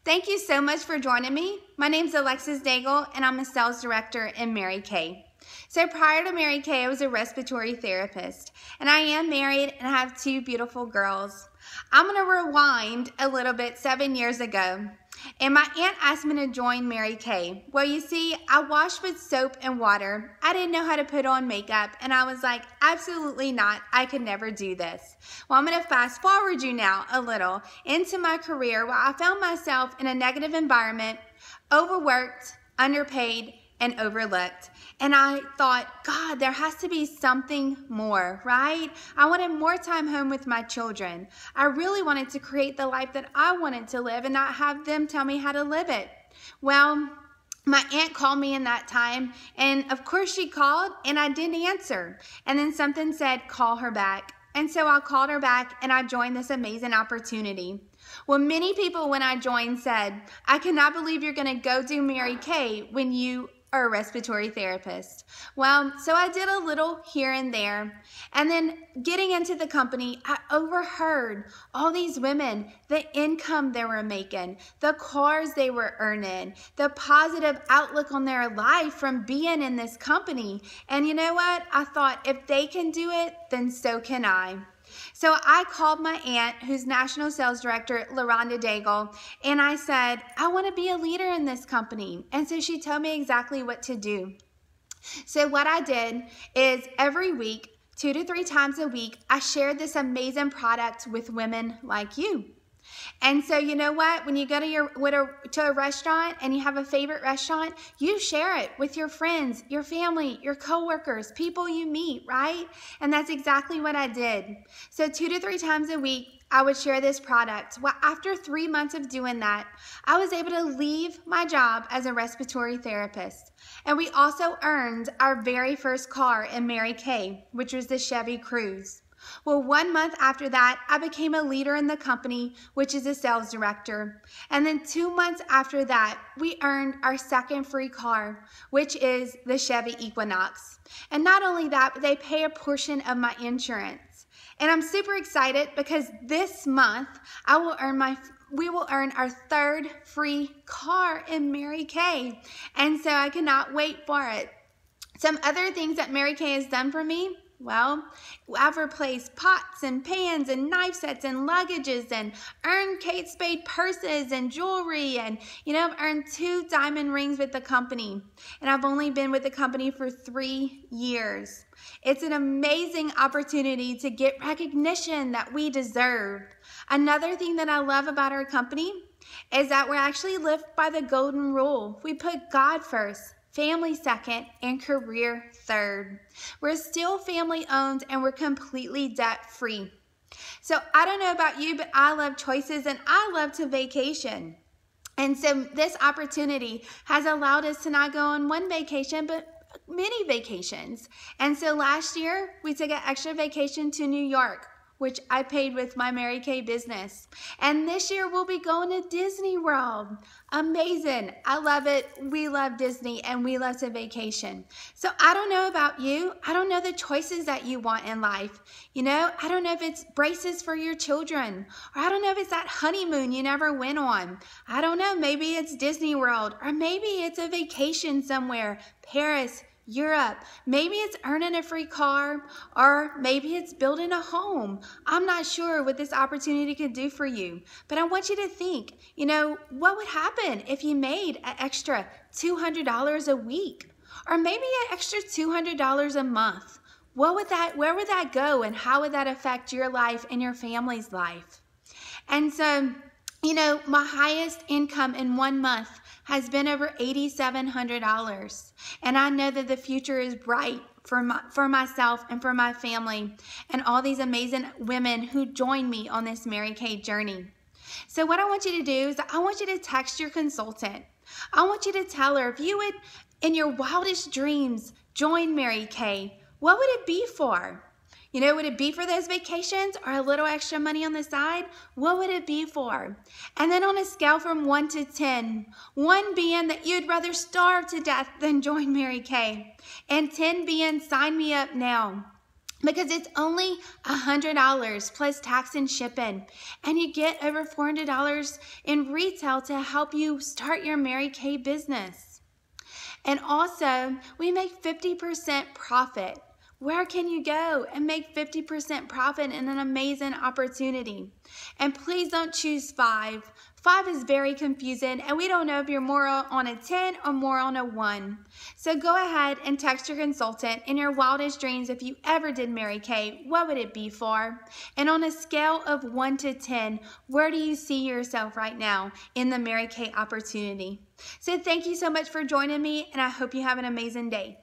Thank you so much for joining me. My name's Alexis Daigle, and I'm a sales director in Mary Kay. So prior to Mary Kay, I was a respiratory therapist, and I am married and I have two beautiful girls. I'm going to rewind a little bit 7 years ago, and my aunt asked me to join Mary Kay. Well, you see, I washed with soap and water. I didn't know how to put on makeup, and I was like, absolutely not. I could never do this. Well, I'm going to fast forward you now a little into my career where I found myself in a negative environment, overworked, underpaid, and overlooked. And I thought, God, there has to be something more, right? I wanted more time home with my children. I really wanted to create the life that I wanted to live and not have them tell me how to live it. Well, my aunt called me in that time, and of course she called, and I didn't answer. And then something said, call her back. And so I called her back, and I joined this amazing opportunity. Well, many people when I joined said, I cannot believe you're going to go do Mary Kay when you are a respiratory therapist. Well, so I did a little here and there. And then getting into the company, I overheard all these women, the income they were making, the cars they were earning, the positive outlook on their life from being in this company. And you know what? I thought, if they can do it, then so can I. So I called my aunt, who's National Sales Director, LaRonda Daigle, and I said, I want to be a leader in this company. And so she told me exactly what to do. So what I did is every week, 2 to 3 times a week, I shared this amazing product with women like you. And so you know what? When you go to a restaurant and you have a favorite restaurant, you share it with your friends, your family, your coworkers, people you meet, right? And that's exactly what I did. So 2 to 3 times a week, I would share this product. Well, after 3 months of doing that, I was able to leave my job as a respiratory therapist. And we also earned our very first car in Mary Kay, which was the Chevy Cruze. Well, 1 month after that, I became a leader in the company, which is a sales director. And then 2 months after that, we earned our second free car, which is the Chevy Equinox. And not only that, but they pay a portion of my insurance. And I'm super excited because this month, we will earn our third free car in Mary Kay. And so I cannot wait for it. Some other things that Mary Kay has done for me. Well, I've replaced pots and pans and knife sets and luggages and earned Kate Spade purses and jewelry, and I've earned 2 diamond rings with the company, and I've only been with the company for 3 years. It's an amazing opportunity to get recognition that we deserve. Another thing that I love about our company is that we actually live by the golden rule. We put God first, family second, and career third. We're still family owned and we're completely debt free. So I don't know about you, but I love choices and I love to vacation. And so this opportunity has allowed us to not go on one vacation, but many vacations. And so last year we took an extra vacation to New York, which I paid with my Mary Kay business. And this year we'll be going to Disney World. Amazing. I love it. We love Disney and we love to vacation. So I don't know about you. I don't know the choices that you want in life. I don't know if it's braces for your children, or I don't know if it's that honeymoon you never went on. I don't know. Maybe it's Disney World, or maybe it's a vacation somewhere, Paris, Europe. Maybe it's earning a free car, or maybe it's building a home. I'm not sure what this opportunity could do for you, but I want you to think, what would happen if you made an extra $200 a week, or maybe an extra $200 a month? Where would that go, and how would that affect your life and your family's life? And so, my highest income in 1 month has been over $8,700. And I know that the future is bright for myself and for my family and all these amazing women who join me on this Mary Kay journey. So what I want you to do is I want you to text your consultant. I want you to tell her, if you would, in your wildest dreams, join Mary Kay, what would it be for? Would it be for those vacations or a little extra money on the side? What would it be for? And then on a scale from 1 to 10, 1 being that you'd rather starve to death than join Mary Kay, and 10 being sign me up now. because it's only $100 plus tax and shipping, and you get over $400 in retail to help you start your Mary Kay business. And also, we make 50% profit. Where can you go and make 50% profit in an amazing opportunity? And please don't choose 5. 5 is very confusing, and we don't know if you're more on a 10 or more on a 1. So go ahead and text your consultant in your wildest dreams. If you ever did Mary Kay, what would it be for? And on a scale of 1 to 10, where do you see yourself right now in the Mary Kay opportunity? So thank you so much for joining me, and I hope you have an amazing day.